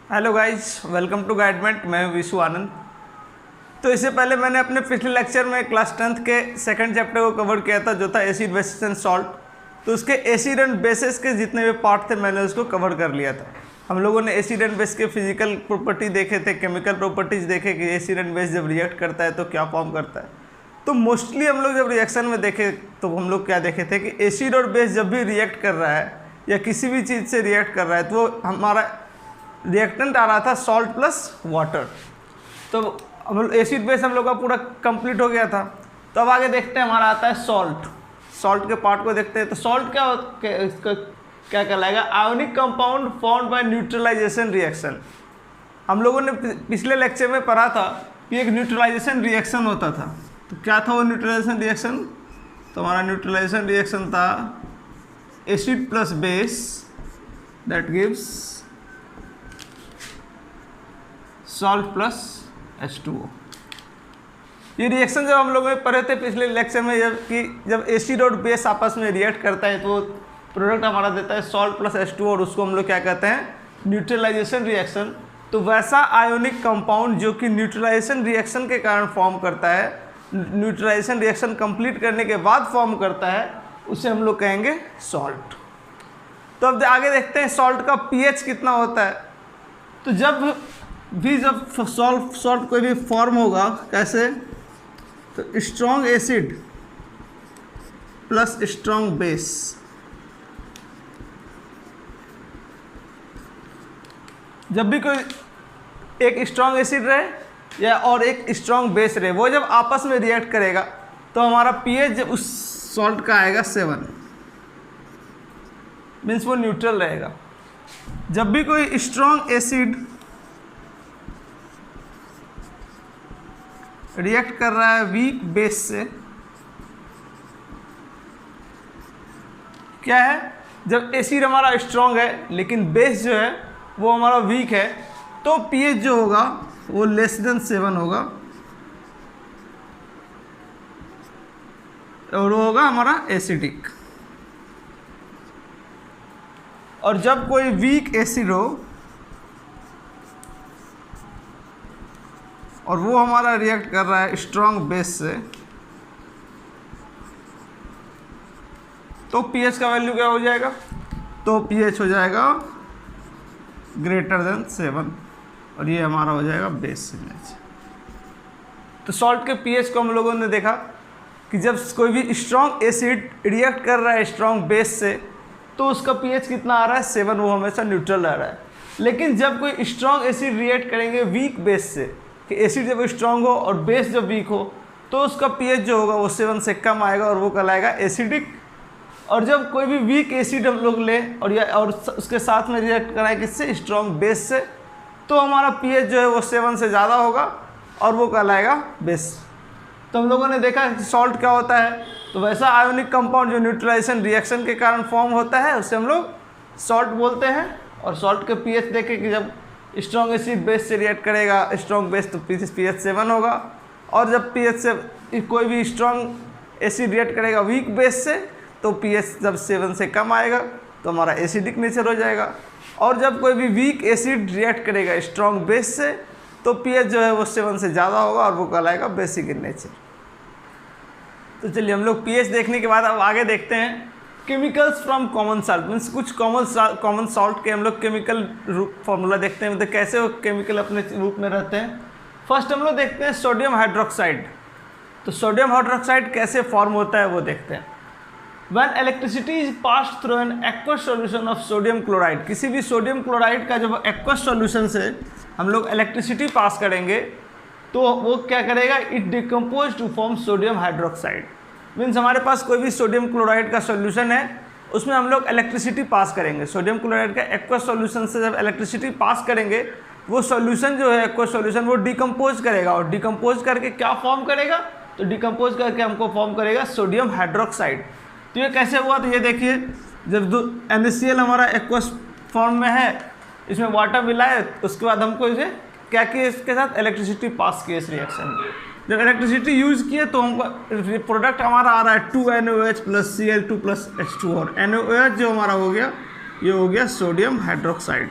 Hello guys, welcome to Guidement. मैं हूं विशु आनंद। तो इससे पहले मैंने अपने पिछले लेक्चर में क्लास 10th के सेकंड चैप्टर को कवर किया था, जो था एसिड बेसिस एंड सॉल्ट। तो उसके एसिड एंड बेसिस के जितने भी पार्ट थे मैंने उसको कवर कर लिया था। हम लोगों ने एसिड एंड बेस के फिजिकल प्रॉपर्टी देखे थे, केमिकल प्रॉपर्टीज देखे कि एसिड एंड बेस जब रिएक्ट करता है तो क्या फॉर्म करता है। तो मोस्टली हम लोग जब रिएक्शन में देखे तो हम लोग क्या देखे थे कि एसिड और बेस जब भी रिएक्ट कर रहा है या किसी भी चीज़ से रिएक्ट कर रहा है तो वो हमारा रिएक्टेंट आ रहा था सॉल्ट प्लस वाटर। तो हम एसिड बेस हम लोग का पूरा कंप्लीट हो गया था। तो अब आगे देखते हैं, हमारा आता है सॉल्ट। सॉल्ट के पार्ट को देखते हैं। तो सॉल्ट इसका क्या कहलाएगा? Ionic compound formed by neutralisation reaction. हम लोगों ने पिछले लेक्चर में पढ़ा था कि एक न्यूट्रलाइजेशन रिएक्शन होता था। तो क्या था वो न्यूट्रलाइजेशन रिएक्शन? तो हमारा न्यूट्रलाइजेशन रिएक्शन था acid plus base that gives salt plus H2O। ये रिएक्शन जब हम लोग पढ़े थे पिछले लेक्चर में, जब एसिड और बेस आपस में रिएक्ट करता है तो प्रोडक्ट हमारा देता है सॉल्ट प्लस H2O, और उसको हम लोग क्या कहते हैं? Neutralisation reaction. तो वैसा आयोनिक कंपाउंड जो कि न्यूट्रलाइजेशन रिएक्शन के कारण फॉर्म करता है, न्यूट्रलाइजेशन रिएक्शन कंप्लीट करने के बाद फॉर्म करता है, उसे हम लोग कहेंगे सॉल्ट। तो अब आगे देखते हैं सॉल्ट का pH कितना होता है। तो जब सॉल्ट कोई भी फॉर्म होगा, कैसे? तो strong acid plus strong base. जब भी कोई एक स्ट्रॉन्ग एसिड रहे या और एक स्ट्रॉन्ग बेस रहे, वो जब आपस में रिएक्ट करेगा तो हमारा pH उस सॉल्ट का आएगा 7, मीन्स वो न्यूट्रल रहेगा। जब भी कोई स्ट्रॉन्ग एसिड रिएक्ट कर रहा है वीक बेस से, क्या है? जब एसिड हमारा स्ट्रॉन्ग है लेकिन बेस जो है वो हमारा वीक है, तो pH जो होगा वो लेस देन 7 होगा, और वो होगा हमारा एसिडिक। और जब कोई वीक एसिड हो और वो हमारा रिएक्ट कर रहा है स्ट्रॉन्ग बेस से, तो pH का वैल्यू क्या हो जाएगा? तो pH हो जाएगा ग्रेटर देन 7, और ये हमारा हो जाएगा बेस इमेज। तो सॉल्ट के pH को हम लोगों ने देखा कि जब कोई भी स्ट्रॉन्ग एसिड रिएक्ट कर रहा है स्ट्रॉन्ग बेस से, तो उसका pH कितना आ रहा है? 7, वो हमेशा न्यूट्रल रह रहा है। लेकिन जब कोई स्ट्रॉन्ग एसिड रिएक्ट करेंगे वीक बेस से, कि एसिड जब स्ट्रॉन्ग हो और बेस जब वीक हो, तो उसका pH जो होगा वो 7 से कम आएगा और वो कहलाएगा एसिडिक। और जब कोई भी वीक एसिड हम लोग ले और उसके साथ में रिएक्ट कराएं किससे? स्ट्रॉन्ग बेस से, तो हमारा pH जो है वो 7 से ज़्यादा होगा और वो कहलाएगा बेस। तो हम लोगों ने देखा कि सॉल्ट क्या होता है। तो वैसा आयोनिक कंपाउंड जो न्यूट्रलाइजेशन रिएक्शन के कारण फॉर्म होता है उसे हम लोग सॉल्ट बोलते हैं। और सॉल्ट के pH देखे कि जब स्ट्रॉन्ग एसिड बेस से रिएक्ट करेगा स्ट्रॉन्ग बेस, तो pH 7 होगा। और जब pH से कोई भी स्ट्रॉन्ग एसिड रिएक्ट करेगा वीक बेस से, तो pH जब 7 से कम आएगा तो हमारा एसिडिक नेचर हो जाएगा। और जब कोई भी वीक एसिड रिएक्ट करेगा स्ट्रॉन्ग बेस से, तो pH जो है वो 7 से ज़्यादा होगा और वो कहलाएगा बेसिक इन नेचर। तो चलिए हम लोग pH देखने के बाद अब आगे देखते हैं chemicals from common salt. Means कुछ कॉमन सॉल्ट के हम लोग केमिकल रूप फॉर्मूला देखते हैं, मतलब कैसे वो केमिकल अपने रूप में रहते हैं। फर्स्ट हम लोग देखते हैं सोडियम हाइड्रोक्साइड। तो सोडियम हाइड्रोक्साइड कैसे फॉर्म होता है वो देखते हैं। When electricity is passed through an aqueous solution of sodium chloride, किसी भी सोडियम क्लोराइड का जब एक्वस सॉल्यूशन से हम लोग इलेक्ट्रिसिटी पास करेंगे तो वो क्या करेगा? It decompose to form sodium hydroxide. Means हमारे पास कोई भी सोडियम क्लोराइड का सॉल्यूशन है, उसमें हम लोग इलेक्ट्रिसिटी पास करेंगे। सोडियम क्लोराइड का एक्वस सॉल्यूशन से जब इलेक्ट्रिसिटी पास करेंगे, वो सॉल्यूशन जो है एक्वस सॉल्यूशन वो डिकम्पोज करेगा, और डिकम्पोज करके क्या फॉर्म करेगा? तो डिकम्पोज करके हमको फॉर्म करेगा सोडियम हाइड्रोक्साइड। तो ये कैसे हुआ? तो ये देखिए, जब NaCl हमारा एक्वस फॉर्म में है, इसमें वाटर मिलाए, उसके बाद हमको इसे क्या किया? इसके साथ इलेक्ट्रिसिटी पास किए इस रिएक्शन में। जब इलेक्ट्रिसिटी यूज़ किए तो हमको प्रोडक्ट हमारा आ रहा है 2NaOH plus Cl2 plus H2O, और NaOH जो हमारा हो गया, ये हो गया सोडियम हाइड्रोक्साइड।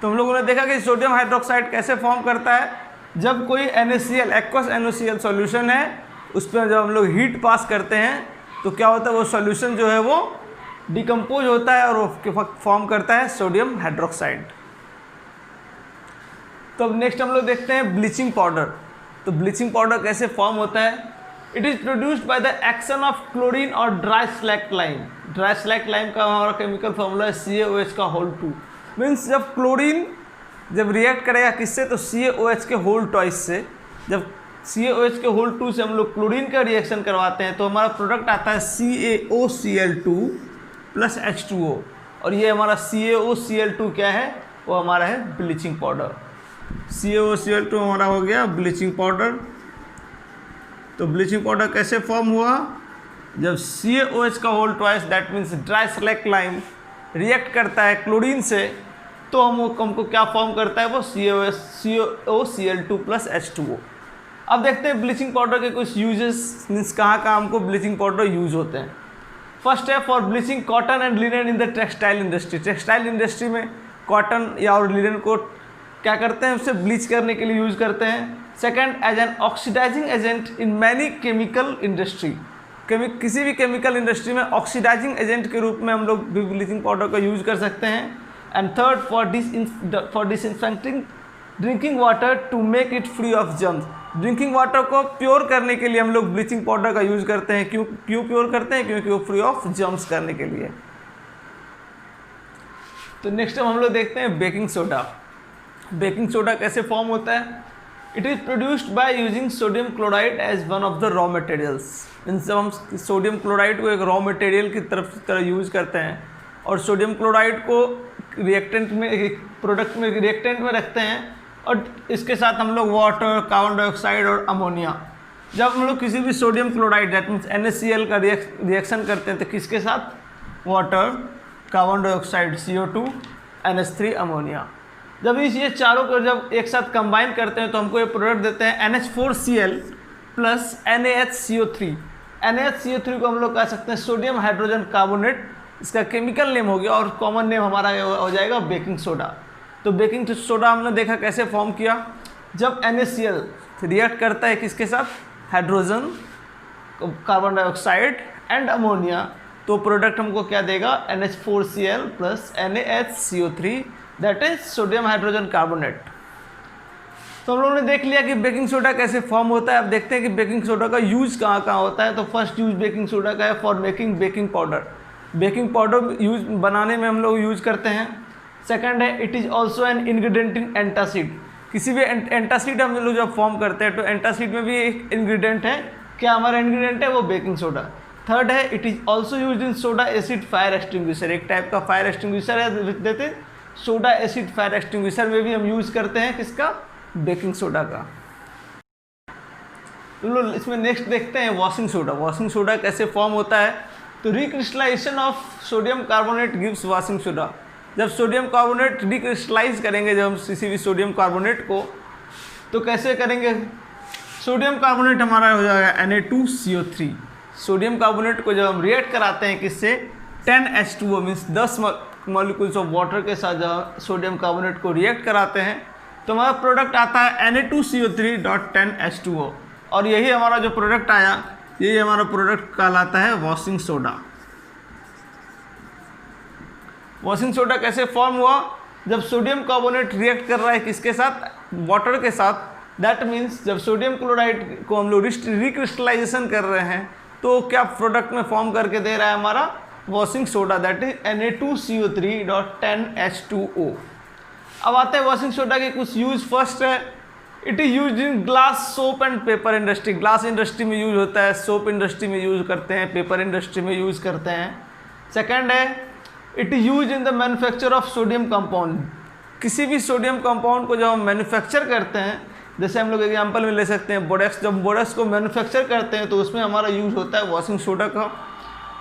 तो हम लोगों ने देखा कि सोडियम हाइड्रोक्साइड कैसे फॉर्म करता है, जब कोई NaCl एक्वस NaCl सॉल्यूशन है उस पर जब हम लोग हीट पास करते हैं तो क्या होता है, वो सॉल्यूशन जो है वो डिकम्पोज होता है और वो फॉर्म करता है सोडियम हाइड्रोक्साइड। तो अब नेक्स्ट हम लोग देखते हैं ब्लीचिंग पाउडर। तो ब्लीचिंग पाउडर कैसे फॉर्म होता है? It is produced by the action of chlorine और dry slack lime. Dry slack lime का हमारा केमिकल फॉर्मूला है CaOH का होल 2। मीन्स जब क्लोरीन जब रिएक्ट करेगा किससे, तो CaOH के होल ट्वाइस से। जब CaOH के होल 2 से हम लोग क्लोरीन का रिएक्शन करवाते हैं तो हमारा प्रोडक्ट आता है CaOCl2 प्लस H2O, और ये हमारा CaOCl2 क्या है, वो हमारा है ब्लीचिंग पाउडर। CaOCl2 हमारा हो गया ब्लीचिंग पाउडर। तो ब्लीचिंग पाउडर कैसे फॉर्म हुआ? जब CaOH का whole twice that means dry slack lime react करता है क्लोरीन से, तो हमको क्या फॉर्म करता है, वो CaOCl2 प्लस H2O। अब देखते हैं ब्लीचिंग पाउडर के कुछ यूजेस, मीन्स कहाँ कहाँ हमको ब्लीचिंग पाउडर यूज होते हैं। फर्स्ट है for bleaching cotton and linen in the textile industry. Textile industry में कॉटन या और लिनन को क्या करते हैं, उसे ब्लीच करने के लिए यूज़ करते हैं। Second, as an oxidising agent in many chemical industry. किसी भी केमिकल इंडस्ट्री में ऑक्सीडाइजिंग एजेंट के रूप में हम लोग भी ब्लीचिंग पाउडर का यूज़ कर सकते हैं। And third, for disinfecting drinking water to make it free of germs. Drinking water को प्योर करने के लिए हम लोग ब्लीचिंग पाउडर का यूज़ करते हैं। क्यों प्योर करते हैं? क्योंकि वो फ्री ऑफ जर्म्स करने के लिए। तो नेक्स्ट हम लोग देखते हैं बेकिंग सोडा। बेकिंग सोडा कैसे फॉर्म होता है? It is produced by using sodium chloride as one of the raw materials. Means जब हम सोडियम क्लोराइड को एक रॉ मटेरियल की तरह यूज़ करते हैं और सोडियम क्लोराइड को रिएक्टेंट में, प्रोडक्ट में, रिएक्टेंट में रखते हैं, और इसके साथ हम लोग वाटर, कार्बन डाइऑक्साइड और अमोनिया, जब हम लोग किसी भी sodium chloride that means NaCl का रिएक्शन करते हैं तो किसके साथ? Water, carbon dioxide CO2, NH3 ammonia. जब ये चारों को जब एक साथ कंबाइन करते हैं तो हमको ये प्रोडक्ट देते हैं NH4Cl प्लस NaHCO3। NaHCO3 को हम लोग कह सकते हैं सोडियम हाइड्रोजन कार्बोनेट, इसका केमिकल नेम हो गया, और कॉमन नेम हमारा हो जाएगा बेकिंग सोडा। तो बेकिंग सोडा हमने देखा कैसे फॉर्म किया, जब NaCl रिएक्ट करता है किसके साथ? Hydrogen, carbon dioxide and ammonia, तो प्रोडक्ट हमको क्या देगा? NH4Cl plus NaHCO3 that is sodium hydrogen carbonate. तो हम लोगों ने देख लिया कि बेकिंग सोडा कैसे फॉर्म होता है। अब देखते हैं कि बेकिंग सोडा का यूज कहाँ कहाँ होता है। तो फर्स्ट यूज बेकिंग सोडा का है for making baking powder. Baking powder use बनाने में हम लोग यूज करते हैं। सेकंड है it is also an ingredient in antacid. किसी भी एंटासिड हम लोग जब फॉर्म करते हैं तो एंटासिड में भी एक इंग्रेडिएंट है, क्या हमारा इंग्रेडिएंट है? वो बेकिंग सोडा। थर्ड है it is also use in soda acid fire extinguisher. एक टाइप का फायर एक्सटिंग्विशर है, देते सोडा एसिड फायर एक्सटिंग्विशर में भी हम यूज़ करते हैं किसका? बेकिंग सोडा का। तो इसमें नेक्स्ट देखते हैं वॉशिंग सोडा। वॉशिंग सोडा कैसे फॉर्म होता है? तो recrystallisation of sodium carbonate gives washing soda. जब सोडियम कार्बोनेट रिक्रिस्टलाइज करेंगे, जब हम किसी भी सोडियम कार्बोनेट को, तो कैसे करेंगे? सोडियम कार्बोनेट हमारा हो जाएगा Na2CO3। सोडियम कार्बोनेट को जब हम रिएक्ट कराते हैं किससे? 10H2O means 10 molecules of water के साथ जब सोडियम कार्बोनेट को रिएक्ट कराते हैं तो हमारा प्रोडक्ट आता है Na2CO3.10H2O, और यही हमारा जो प्रोडक्ट आया, यही हमारा प्रोडक्ट कहलाता है वॉशिंग सोडा। वॉशिंग सोडा कैसे फॉर्म हुआ? जब सोडियम कार्बोनेट रिएक्ट कर रहा है किसके साथ? वाटर के साथ। दैट मीन्स जब सोडियम क्लोराइड को हम लोग रिक्रिस्टलाइजेशन कर रहे हैं तो क्या प्रोडक्ट में फॉर्म करके दे रहा है हमारा? Washing soda, that is Na2CO3.10H2O। अब आते हैं वॉशिंग सोडा के कुछ यूज। फर्स्ट है it is use in glass, soap and paper industry. Glass industry में यूज होता है, सोप इंडस्ट्री में यूज करते हैं, पेपर इंडस्ट्री में यूज करते हैं। सेकेंड है it is use in the manufacture of sodium compound. किसी भी सोडियम कंपाउंड को जब हम मैन्युफैक्चर करते हैं, जैसे हम लोग एग्जाम्पल में ले सकते हैं बोरेक्स, जब बोरेक्स को मैन्युफैक्चर करते हैं तो उसमें हमारा यूज होता है वॉशिंग सोडा का।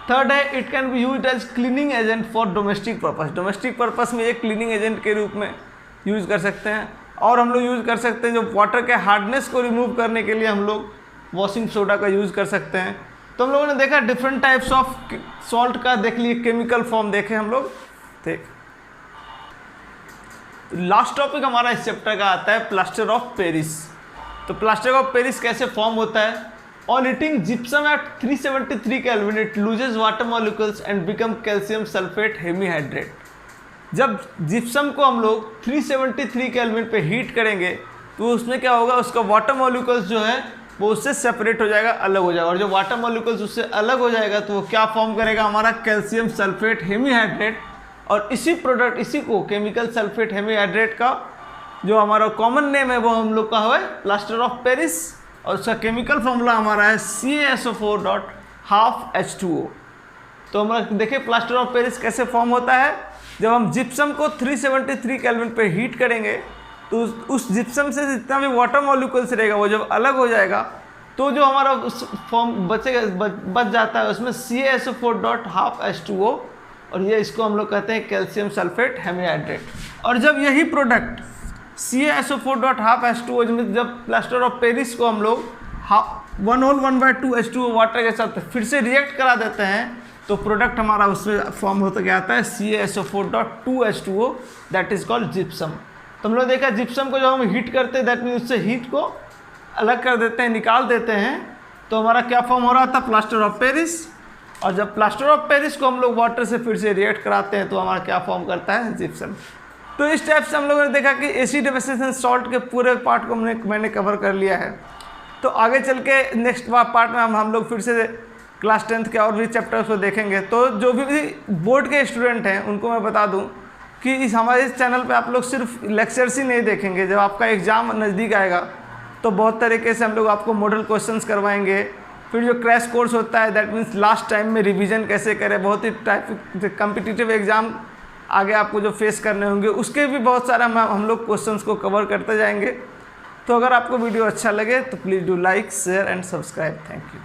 थर्ड है it can be use as cleaning agent for domestic purpose. Domestic purpose में एक क्लीनिंग एजेंट के रूप में यूज़ कर सकते हैं। और हम लोग यूज़ कर सकते हैं जो वाटर के हार्डनेस को रिमूव करने के लिए हम लोग वॉशिंग सोडा का यूज़ कर सकते हैं। तो हम लोगों ने देखा डिफरेंट टाइप्स ऑफ सॉल्ट का, देख लिए केमिकल फॉर्म देखे हम लोग, ठीक। लास्ट टॉपिक हमारा इस चैप्टर का आता है प्लास्टर ऑफ पेरिस। तो प्लास्टर ऑफ पेरिस कैसे फॉर्म होता है? On heating gypsum at 373 kelvin it loses water molecules and become calcium sulphate hemihydrate. जब जिप्सम को हम लोग 373 केल्विन पे हीट करेंगे तो उसमें क्या होगा, उसका वाटर मॉलिक्यूल्स जो है वो उससे सेपरेट हो जाएगा, अलग हो जाएगा, और जो वाटर मॉलिक्यूल्स उससे अलग हो जाएगा तो वो क्या फॉर्म करेगा, हमारा कैल्शियम सल्फेट हेमीहाइड्रेट। और इसी प्रोडक्ट, इसी को केमिकल सल्फेट हेमीहाइड्रेट का जो हमारा कॉमन नेम है वो हम लोग का है प्लास्टर ऑफ पेरिस, और उसका केमिकल फॉर्मूला हमारा है CaSO4.12H2O। तो हम देखिए प्लास्टर ऑफ पेरिस कैसे फॉर्म होता है। जब हम जिप्सम को 373 केल्विन पे हीट करेंगे तो उस जिप्सम से जितना भी वाटर मॉलिक्यूल्स रहेगा वो जब अलग हो जाएगा तो जो हमारा उस फॉर्म बचेगा बच जाता है उसमें CaSO4.12H2O, और ये इसको हम लोग कहते हैं कैल्शियम सल्फेट हेमीहाइड्रेट। और जब यही प्रोडक्ट CaSO4.12H2O जब प्लास्टर ऑफ पेरिस को हम लोग 1/2H2O वाटर के साथ फिर से रिएक्ट करा देते हैं तो प्रोडक्ट हमारा उसमें फॉर्म होता क्या आता है CaSO4.2H2O, that is called gypsum. तो हम लोग देखा जिप्सम को जब हम हीट करते हैं दैट मीन उससे हीट को अलग कर देते हैं, निकाल देते हैं, तो हमारा क्या फॉर्म हो रहा था, प्लास्टर ऑफ पेरिस। और जब प्लास्टर ऑफ पेरिस को हम लोग वाटर से फिर से रिएक्ट कराते हैं तो हमारा क्या फॉर्म करता है, जिप्सम। तो इस टाइप से हम लोगों ने देखा कि एसिड बेसिस एंड सॉल्ट के पूरे पार्ट को मैंने कवर कर लिया है। तो आगे चल के नेक्स्ट पार्ट में हम लोग फिर से क्लास 10th के और भी चैप्टर्स को देखेंगे। तो जो भी बोर्ड के स्टूडेंट हैं उनको मैं बता दूं कि इस हमारे इस चैनल पे आप लोग सिर्फ लेक्चर्स ही नहीं देखेंगे, जब आपका एग्ज़ाम नज़दीक आएगा तो बहुत तरीके से हम लोग आपको मॉडल क्वेश्चंस करवाएंगे। फिर जो क्रैश कोर्स होता है दैट मीन्स लास्ट टाइम में रिवीजन कैसे करें, बहुत ही टाइप कम्पिटिटिव एग्ज़ाम आगे आपको जो फेस करने होंगे उसके भी बहुत सारे हम लोग क्वेश्चंस को कवर करते जाएंगे। तो अगर आपको वीडियो अच्छा लगे तो please do like, share and subscribe. Thank you.